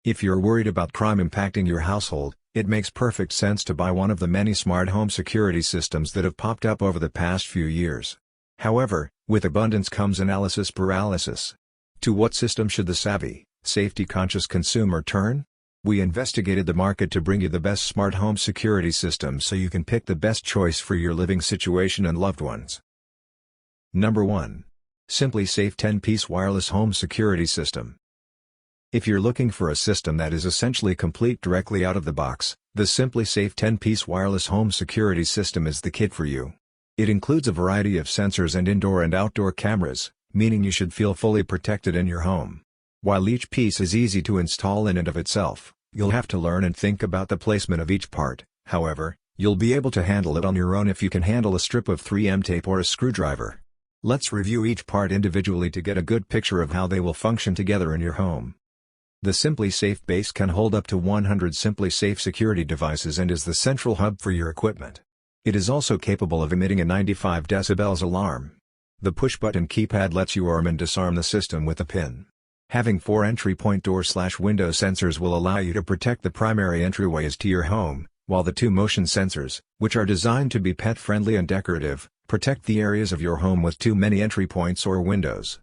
If you're worried about crime impacting your household, it makes perfect sense to buy one of the many smart home security systems that have popped up over the past few years. However, with abundance comes analysis paralysis. To what system should the savvy, safety-conscious consumer turn? We investigated the market to bring you the best smart home security systems so you can pick the best choice for your living situation and loved ones. Number 1. Simply Safe 10-piece wireless home security system. If you're looking for a system that is essentially complete directly out of the box, the Simply Safe 10-piece wireless home security system is the kit for you. It includes a variety of sensors and indoor and outdoor cameras, meaning you should feel fully protected in your home. While each piece is easy to install in and of itself, you'll have to learn and think about the placement of each part. However, you'll be able to handle it on your own if you can handle a strip of 3M tape or a screwdriver. Let's review each part individually to get a good picture of how they will function together in your home. The Simply Safe base can hold up to 100 Simply Safe security devices and is the central hub for your equipment. It is also capable of emitting a 95 decibels alarm. The push-button keypad lets you arm and disarm the system with a pin. Having 4 entry point door/window sensors will allow you to protect the primary entryways to your home, while the 2 motion sensors, which are designed to be pet-friendly and decorative, protect the areas of your home with too many entry points or windows.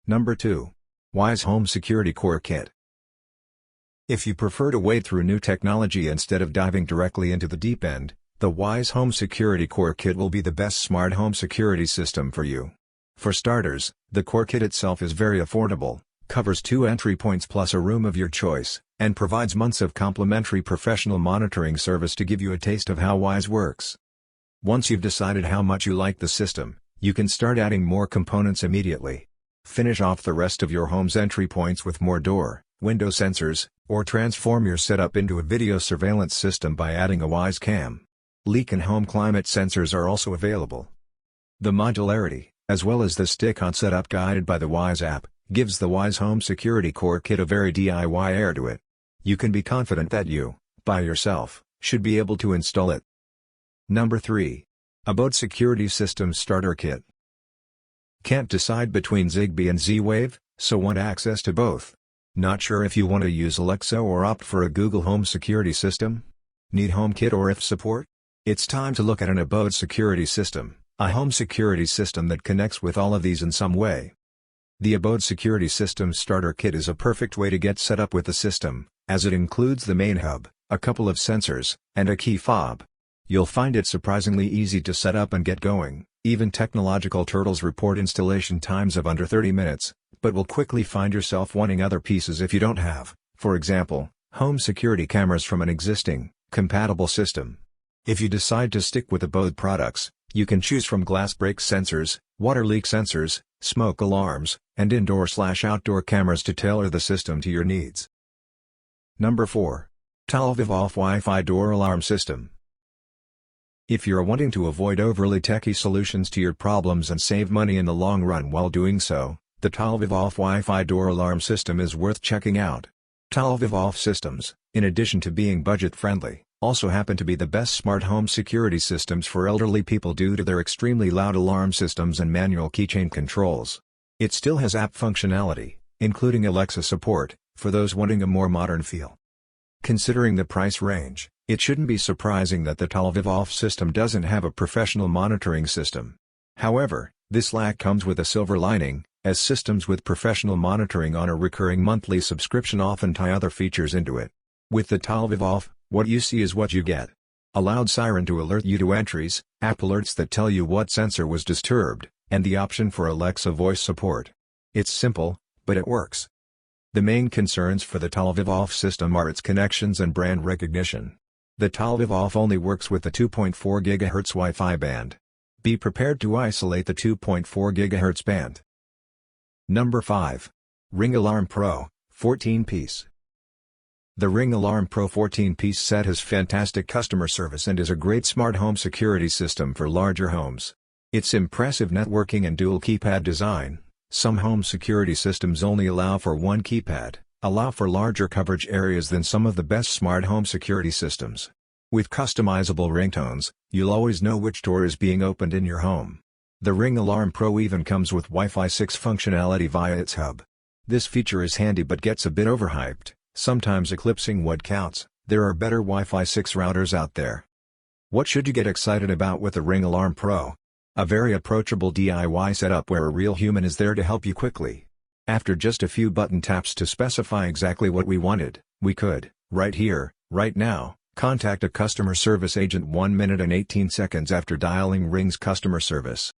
Number 2. Wise Home Security Core Kit. If you prefer to wade through new technology instead of diving directly into the deep end, the Wise Home Security Core Kit will be the best smart home security system for you. For starters, the Core Kit itself is very affordable, covers 2 entry points plus a room of your choice, and provides months of complimentary professional monitoring service to give you a taste of how Wise works. Once you've decided how much you like the system, you can start adding more components immediately. Finish off the rest of your home's entry points with more door, window sensors, or transform your setup into a video surveillance system by adding a Wise Cam. Leak and home climate sensors are also available. The modularity, as well as the stick-on setup guided by the Wise app, gives the Wise Home Security Core Kit a very DIY air to it. You can be confident that you, by yourself, should be able to install it. Number 3. Abode Security System Starter Kit. Can't decide between Zigbee and Z-Wave, so want access to both? Not sure if you want to use Alexa or opt for a Google Home security system? Need HomeKit or IF support? It's time to look at an Abode security system, a home security system that connects with all of these in some way. The Abode Security System Starter Kit is a perfect way to get set up with the system, as it includes the main hub, a couple of sensors, and a key fob. You'll find it surprisingly easy to set up and get going. Even technological turtles report installation times of under 30 minutes, but will quickly find yourself wanting other pieces if you don't have, for example, home security cameras from an existing, compatible system. If you decide to stick with Abode products, you can choose from glass break sensors, water leak sensors, smoke alarms, and indoor/outdoor cameras to tailor the system to your needs. Number 4. Talviv Off Wi-Fi Door Alarm System. If you're wanting to avoid overly techy solutions to your problems and save money in the long run while doing so, the Talviv Off Wi-Fi Door Alarm System is worth checking out. Talviv Off systems, in addition to being budget-friendly, also happen to be the best smart home security systems for elderly people due to their extremely loud alarm systems and manual keychain controls. It still has app functionality, including Alexa support, for those wanting a more modern feel. Considering the price range, it shouldn't be surprising that the Talviv Off system doesn't have a professional monitoring system. However, this lack comes with a silver lining, as systems with professional monitoring on a recurring monthly subscription often tie other features into it. With the Talviv Off, what you see is what you get. A loud siren to alert you to entries, app alerts that tell you what sensor was disturbed, and the option for Alexa voice support. It's simple, but it works. The main concerns for the Talviv Off system are its connections and brand recognition. The Talviv Off only works with the 2.4 GHz Wi-Fi band. Be prepared to isolate the 2.4 GHz band. Number 5. Ring Alarm Pro, 14-piece. The Ring Alarm Pro 14-piece set has fantastic customer service and is a great smart home security system for larger homes. Its impressive networking and dual keypad design, some home security systems only allow for one keypad, allow for larger coverage areas than some of the best smart home security systems. With customizable ringtones, you'll always know which door is being opened in your home. The Ring Alarm Pro even comes with Wi-Fi 6 functionality via its hub. This feature is handy but gets a bit overhyped, sometimes eclipsing what counts. There are better Wi-Fi 6 routers out there. What should you get excited about with the Ring Alarm Pro? A very approachable DIY setup where a real human is there to help you quickly. After just a few button taps to specify exactly what we wanted, we could, right here, right now, contact a customer service agent 1 minute and 18 seconds after dialing Ring's customer service.